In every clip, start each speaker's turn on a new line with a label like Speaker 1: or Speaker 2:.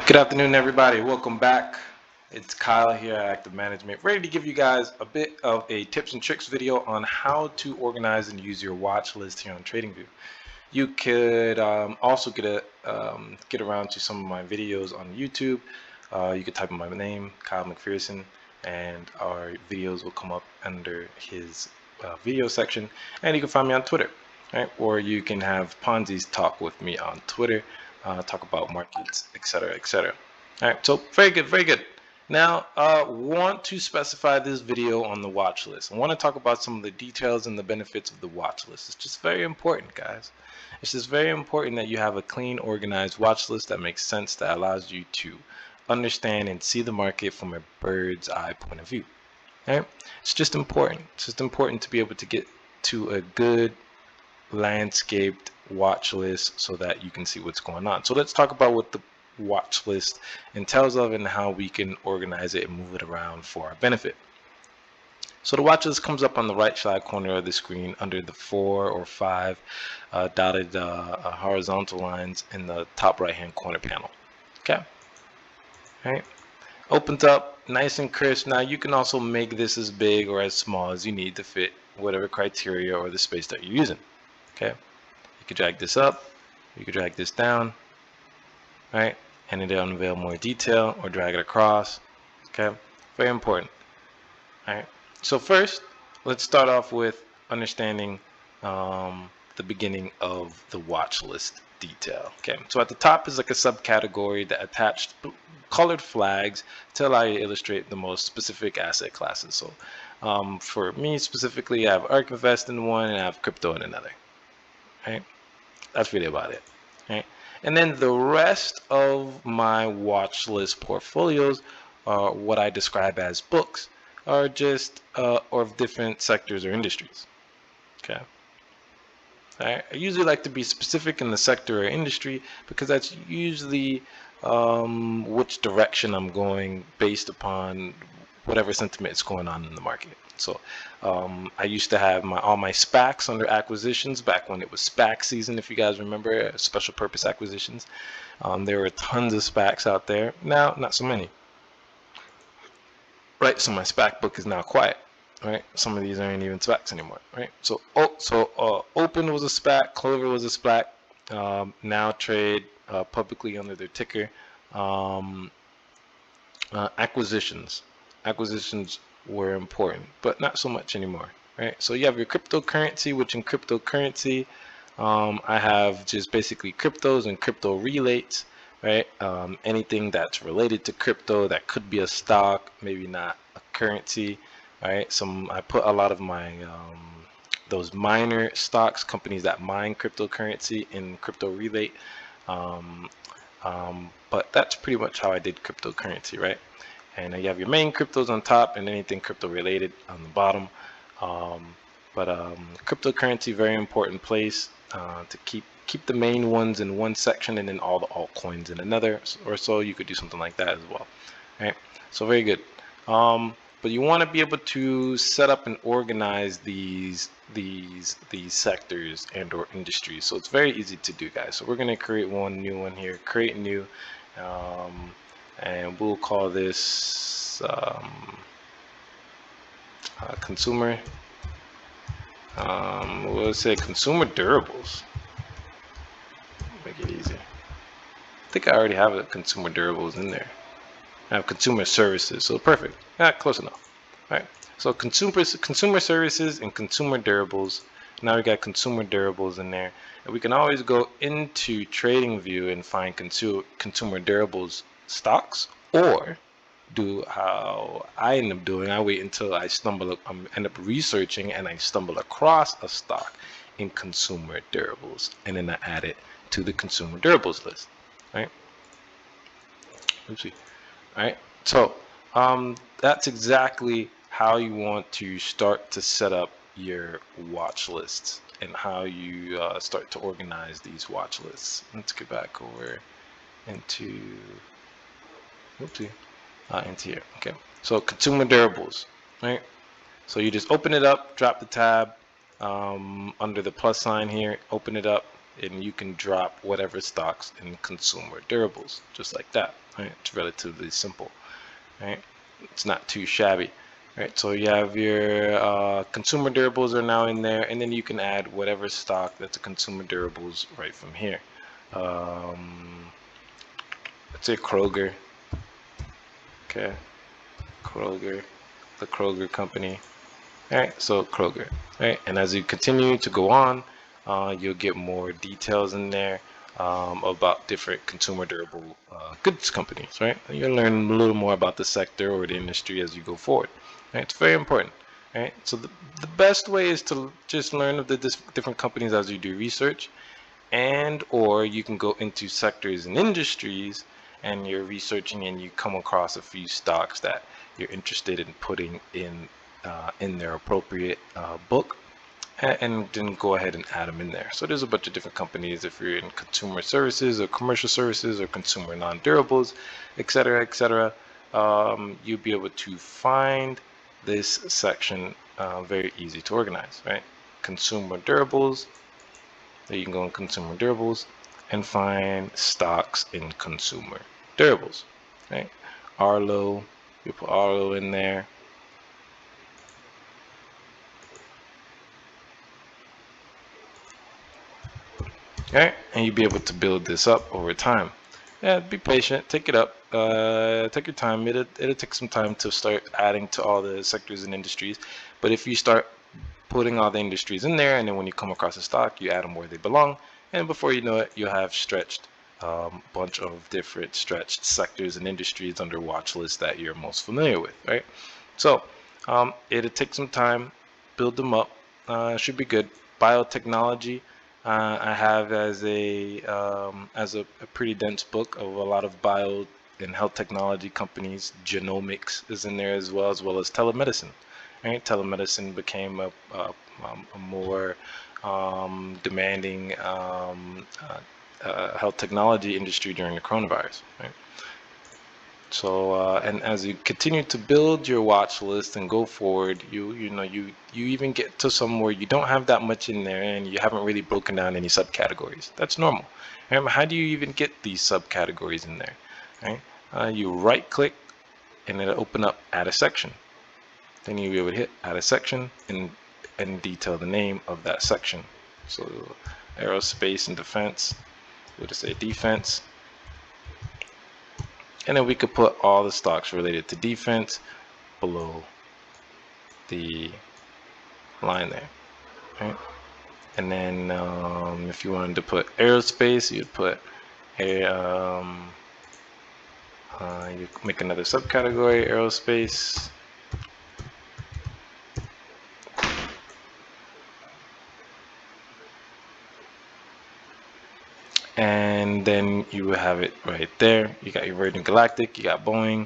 Speaker 1: Good afternoon, everybody. Welcome back. It's Kyle here at Active Management, ready to give you guys a bit of a tips and tricks video on how to organize and use your watch list here on TradingView. You could also get around to some of my videos on YouTube. You could type in my name, Kyle McPherson, and our videos will come up under his video section. And you can find me on Twitter, right? Or you can have Ponzi's talk with me on Twitter. Talk about markets, etc., etc. All right, so very good, very good. Now, want to specify this video on the watch list. I want to talk about some of the details and the benefits of the watch list. It's just very important, guys. It's just very important that you have a clean, organized watch list that makes sense, that allows you to understand and see the market from a bird's eye point of view. All right? It's just important. It's just important to be able to get to a good landscaped watch list so that you can see what's going on. So let's talk about what the watch list entails of and how we can organize it and move it around for our benefit. So the watch list comes up on the right side corner of the screen under the 4 or 5 dotted horizontal lines in the top right hand corner panel. Okay. All right. Opens up nice and crisp. Now you can also make this as big or as small as you need to fit whatever criteria or the space that you're using. Okay, you could drag this up, you could drag this down, right, and it'll unveil more detail, or drag it across. Okay, very important. All right, so first let's start off with understanding the beginning of the watch list detail. Okay, so at the top is like a subcategory that attached colored flags to allow you to illustrate the most specific asset classes. So for me specifically, I have ARK Invest in one and I have crypto in another. Right? That's really about it. Right? And then the rest of my watch list portfolios are what I describe as books, are just of different sectors or industries. Okay. I usually like to be specific in the sector or industry because that's usually which direction I'm going based upon whatever sentiment is going on in the market. So I used to have all my SPACs under acquisitions back when it was SPAC season, if you guys remember, special purpose acquisitions. There were tons of SPACs out there. Now, not so many. Right, so my SPAC book is now quiet. Right, some of these aren't even SPACs anymore. Right, so Open was a SPAC, Clover was a SPAC. Now trade publicly under their ticker. Acquisitions were important, but not so much anymore, right? So you have your cryptocurrency, which in cryptocurrency, I have just basically cryptos and crypto relates, right? Anything that's related to crypto that could be a stock, maybe not a currency, right? I put a lot of my those miner stocks, companies that mine cryptocurrency in crypto relate. But that's pretty much how I did cryptocurrency, right? And you have your main cryptos on top and anything crypto related on the bottom. Cryptocurrency, very important place to keep the main ones in one section and then all the altcoins in another, or so. You could do something like that as well, right? So very good. But you want to be able to set up and organize these sectors and or industries. So it's very easy to do, guys. So we're going to create one new one here. Create new. And we'll call this consumer. We'll say consumer durables. Make it easy. I think I already have a consumer durables in there. I have consumer services, so perfect. Yeah, close enough. All right. So consumer services and consumer durables. Now we got consumer durables in there, and we can always go into TradingView and find consumer durables stocks, or do how I end up doing. I wait until I end up researching and I stumble across a stock in consumer durables, and then I add it to the consumer durables list. Right? Oopsie. All right. So that's exactly how you want to start to set up your watch lists and how you start to organize these watch lists. Let's get back over into into here. Okay, so consumer durables, right? So you just open it up, drop the tab under the plus sign here, open it up, and you can drop whatever stocks in consumer durables, just like that, right? It's relatively simple, right? It's not too shabby, right? So you have your consumer durables are now in there, and then you can add whatever stock that's a consumer durables right from here. Let's say Kroger, okay, Kroger, the Kroger company. All right, so Kroger, right? And as you continue to go on, you'll get more details in there about different consumer durable goods companies, right? And you'll learn a little more about the sector or the industry as you go forward. Right? It's very important, right? So the best way is to just learn of the different companies as you do research, and or you can go into sectors and industries and you're researching and you come across a few stocks that you're interested in putting in their appropriate book, and then go ahead and add them in there. So there's a bunch of different companies if you're in consumer services or commercial services or consumer non-durables, etc., etc. You'll be able to find this section very easy to organize, right? Consumer durables. There you can go in consumer durables and find stocks in consumer durables, right? Arlo, you put Arlo in there. Okay, and you'll be able to build this up over time. Yeah, be patient, take it up, take your time. It'll take some time to start adding to all the sectors and industries, but if you start putting all the industries in there, and then when you come across a stock, you add them where they belong, and before you know it, you have stretched a bunch of different stretched sectors and industries under watch lists that you're most familiar with, right? So it'll take some time, build them up, should be good. Biotechnology, I have as a pretty dense book of a lot of bio and health technology companies. Genomics is in there as well as telemedicine. Right? Telemedicine became a more demanding health technology industry during the coronavirus. Right? So and as you continue to build your watch list and go forward, you even get to somewhere you don't have that much in there and you haven't really broken down any subcategories. That's normal. Right? How do you even get these subcategories in there? Right? You right click and it'll open up add a section. Then you'll be able to hit add a section and detail the name of that section. So aerospace and defense, we'll just say defense. And then we could put all the stocks related to defense below the line there, right? And then if you wanted to put aerospace, you'd put you make another subcategory, aerospace. And then you will have it right there. You got your Virgin Galactic, you got Boeing.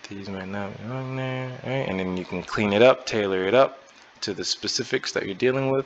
Speaker 1: These might not be on there, right? And then you can clean it up, tailor it up to the specifics that you're dealing with,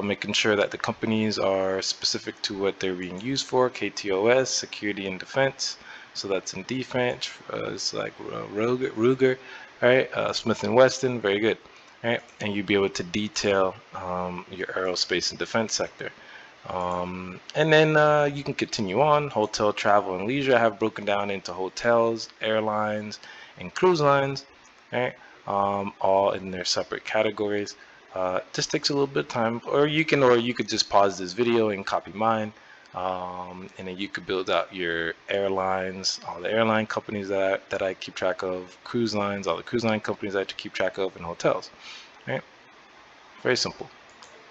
Speaker 1: making sure that the companies are specific to what they're being used for. KTOS, security and defense. So that's in defense. It's like Ruger, right? Smith & Wesson, very good. Right? And you'll be able to detail your aerospace and defense sector. And then you can continue on. Hotel, travel, and leisure I have broken down into hotels, airlines, and cruise lines, right? All in their separate categories. Just takes a little bit of time, or you could just pause this video and copy mine, and then you could build out your airlines, all the airline companies that I keep track of, cruise lines, all the cruise line companies that I keep track of, and hotels, right? Very simple,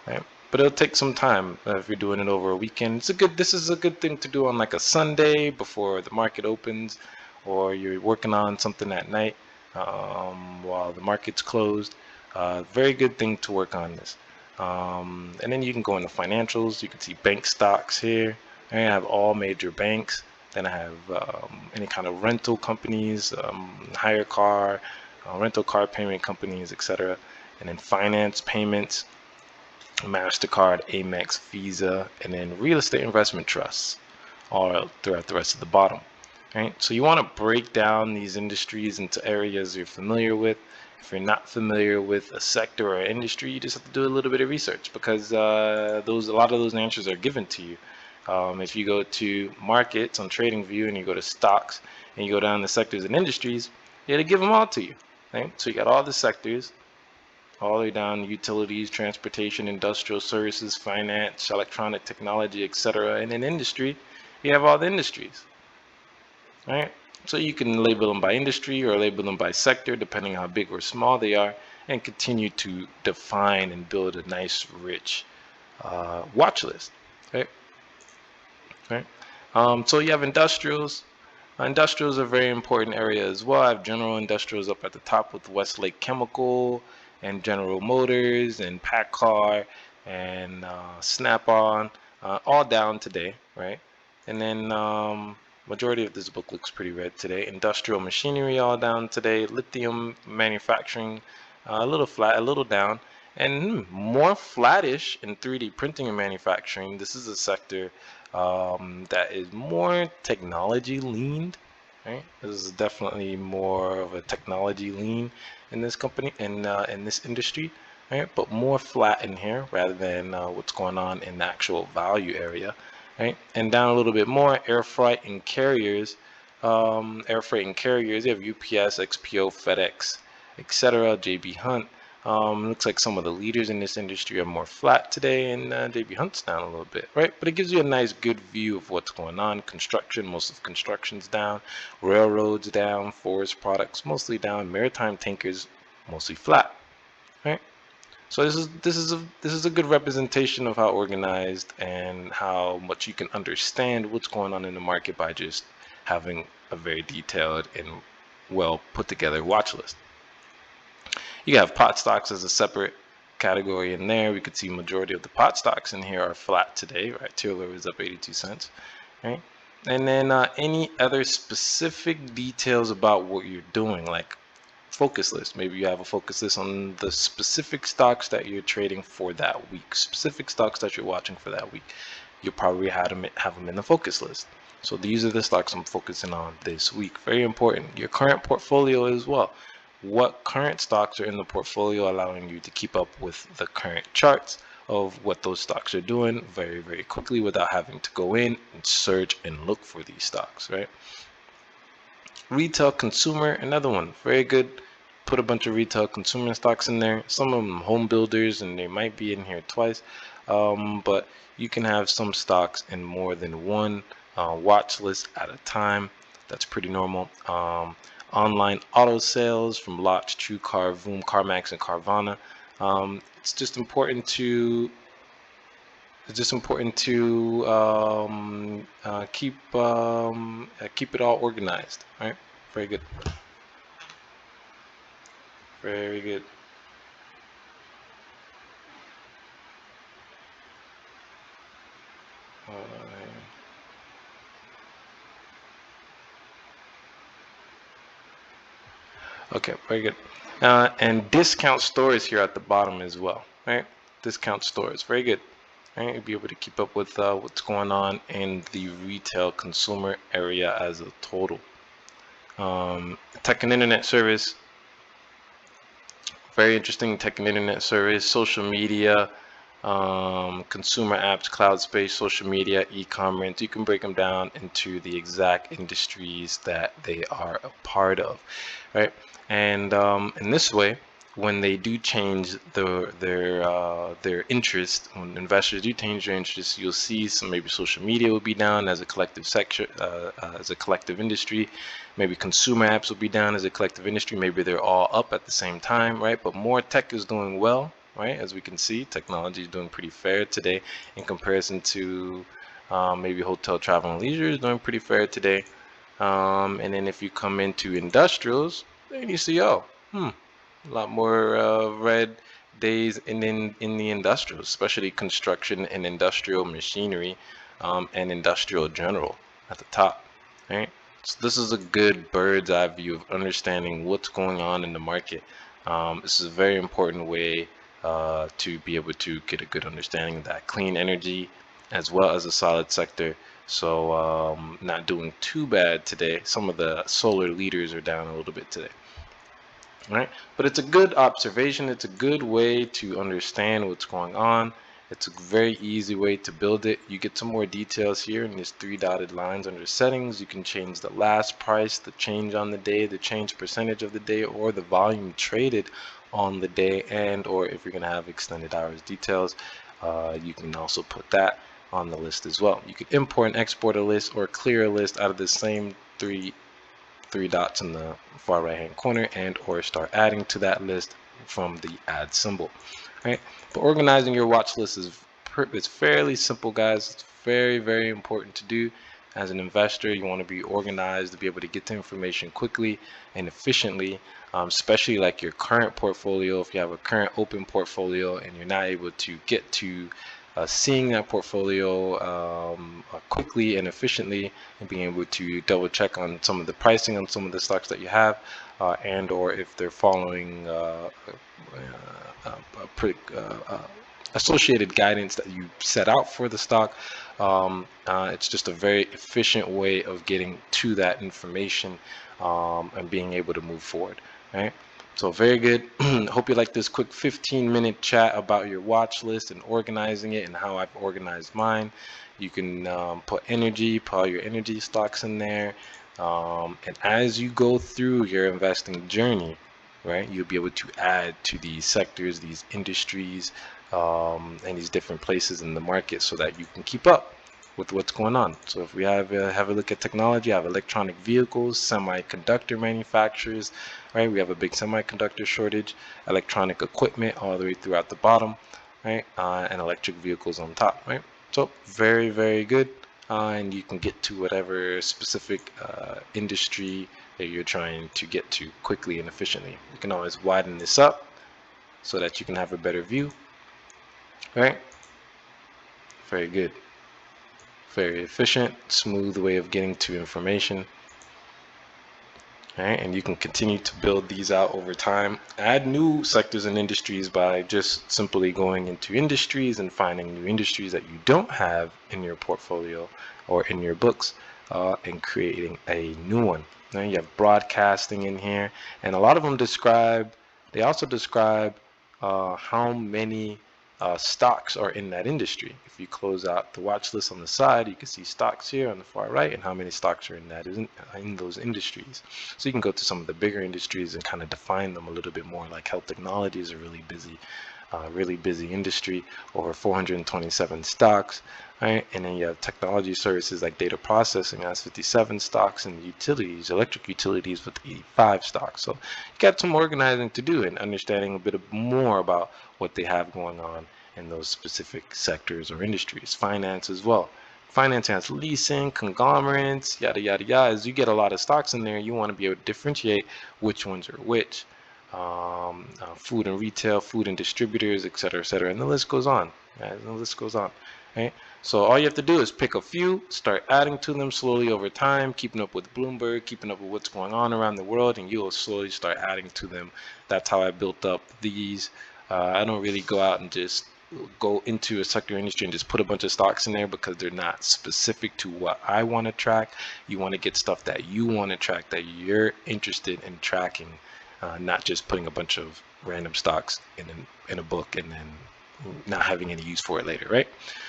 Speaker 1: right? But it'll take some time if you're doing it over a weekend. This is a good thing to do on like a Sunday before the market opens, or you're working on something at night while the market's closed. Very good thing to work on this. And then you can go into financials. You can see bank stocks here. I have all major banks. Then I have any kind of rental companies, hire car, rental car payment companies, etc. And then finance payments, MasterCard, Amex, Visa, and then real estate investment trusts all throughout the rest of the bottom. Right? So you want to break down these industries into areas you're familiar with If you're not familiar with a sector or industry, you just have to do a little bit of research, because a lot of those answers are given to you. If you go to markets on TradingView and you go to stocks and you go down to sectors and industries, it'll give them all to you. Right? So you got all the sectors, all the way down: utilities, transportation, industrial services, finance, electronic technology, etc. And in industry, you have all the industries. Right? So you can label them by industry or label them by sector, depending how big or small they are, and continue to define and build a nice, rich watch list. Right? Right? So you have industrials. Industrials are a very important area as well. I have general industrials up at the top with Westlake Chemical and General Motors and PACCAR and Snap-on, all down today, right? And then majority of this book looks pretty red today. Industrial machinery all down today. Lithium manufacturing a little flat, a little down, and more flattish in 3D printing and manufacturing. This is a sector that is more technology leaned, right? This is definitely more of a technology lean in this company, in this industry, right? But more flat in here rather than what's going on in the actual value area, right? And down a little bit more, air freight and carriers. Air freight and carriers, you have UPS, XPO, FedEx, etc. JB Hunt. Looks like some of the leaders in this industry are more flat today, and JB Hunt's down a little bit, right? But it gives you a nice, good view of what's going on. Construction, most of construction's down. Railroads down. Forest products mostly down. Maritime tankers mostly flat, right? So this is a good representation of how organized and how much you can understand what's going on in the market by just having a very detailed and well put together watch list. You have pot stocks as a separate category in there. We could see majority of the pot stocks in here are flat today, right? Taylor is up 82 cents, right? And then any other specific details about what you're doing, like focus list. Maybe you have a focus list on the specific stocks that you're trading for that week, specific stocks that you're watching for that week. You probably have them in the focus list. So these are the stocks I'm focusing on this week. Very important. Your current portfolio as well. What current stocks are in the portfolio, allowing you to keep up with the current charts of what those stocks are doing very, very quickly without having to go in and search and look for these stocks, right? Retail consumer, another one, very good. Put a bunch of retail consumer stocks in there. Some of them home builders, and they might be in here twice. But you can have some stocks in more than one watch list at a time. That's pretty normal. Online auto sales from Lotz, TrueCar, Voom, CarMax, and Carvana. It's just important to keep it all organized. Right? Very good. Very good. Okay, very good. And discount stores here at the bottom as well, right? Discount stores, very good. Right, you'll be able to keep up with what's going on in the retail consumer area as a total. Tech and internet service, very interesting. Tech and internet service, social media, consumer apps, cloud space, social media, e-commerce. You can break them down into the exact industries that they are a part of, right? And in this way, when they do change their interest, when investors do change their interest, you'll see some, maybe social media will be down as a collective sector, as a collective industry. Maybe consumer apps will be down as a collective industry. Maybe they're all up at the same time, right? But more tech is doing well, right? As we can see, technology is doing pretty fair today in comparison to maybe hotel, travel, and leisure is doing pretty fair today. And then if you come into industrials, then you see, oh, a lot more red days in the industrials, especially construction and industrial machinery, and industrial general at the top, right? So this is a good bird's eye view of understanding what's going on in the market. This is a very important way to be able to get a good understanding of that clean energy as well as a solid sector. So not doing too bad today. Some of the solar leaders are down a little bit today. right? But it's a good observation. It's a good way to understand what's going on. It's a very easy way to build it. You get some more details here in these three dotted lines under settings. You can change the last price, the change on the day, the change percentage of the day, or the volume traded on the day, and or if you're going to have extended hours details, you can also put that on the list as well. You could import and export a list or clear a list out of the same three dots in the far right hand corner, and or start adding to that list from the add symbol. Right? But organizing your watch list it's fairly simple, guys. It's very important to do. As an investor, you want to be organized to be able to get the information quickly and efficiently, especially like your current portfolio. If you have a current open portfolio and you're not able to get to seeing that portfolio quickly and efficiently, and being able to double check on some of the pricing on some of the stocks that you have, and or if they're following associated guidance that you set out for the stock. It's just a very efficient way of getting to that information and being able to move forward, right? So very good. Hope you like this quick 15-minute chat about your watch list and organizing it and how I've organized mine. You can put all your energy stocks in there. And as you go through your investing journey, right, you'll be able to add to these sectors, these industries, and these different places in the market so that you can keep up with what's going on. So if we have a look at technology, I have electronic vehicles, semiconductor manufacturers, right? We have a big semiconductor shortage, electronic equipment all the way throughout the bottom, right? And electric vehicles on top, right? So very good. And you can get to whatever specific industry that you're trying to get to quickly and efficiently. You can always widen this up so that you can have a better view, right? Very good. Very efficient, smooth way of getting to information. All right, and you can continue to build these out over time. Add new sectors and industries by just simply going into industries and finding new industries that you don't have in your portfolio or in your books, and creating a new one. Now you have broadcasting in here, and a lot of them they also describe how many stocks are in that industry. If you close out the watch list on the side, you can see stocks here on the far right and how many stocks are in those industries. So you can go to some of the bigger industries and kind of define them a little bit more. Like health technology is a really busy industry, over 427 stocks, right? And then you have technology services like data processing has 57 stocks, and utilities, electric utilities, with 85 stocks. So you got some organizing to do and understanding a bit more about what they have going on in those specific sectors or industries. Finance as well. Finance has leasing, conglomerates, yada yada yada. As you get a lot of stocks in there, you want to be able to differentiate which ones are which. Food and retail, food and distributors, etc., and the list goes on. Right? The list goes on. Right? So all you have to do is pick a few, start adding to them slowly over time, keeping up with Bloomberg, keeping up with what's going on around the world, and you'll slowly start adding to them. That's how I built up these. I don't really go out and just go into a sector industry and just put a bunch of stocks in there because they're not specific to what I want to track. You want to get stuff that you want to track, that you're interested in tracking, not just putting a bunch of random stocks in a book and then not having any use for it later, right?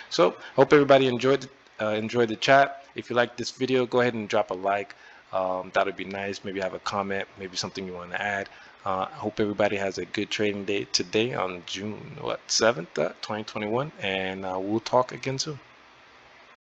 Speaker 1: So hope everybody enjoyed the chat. If you like this video, go ahead and drop a like. That would be nice. Maybe have a comment, maybe something you want to add. I hope everybody has a good trading day today on June 7th, 2021, and we'll talk again soon.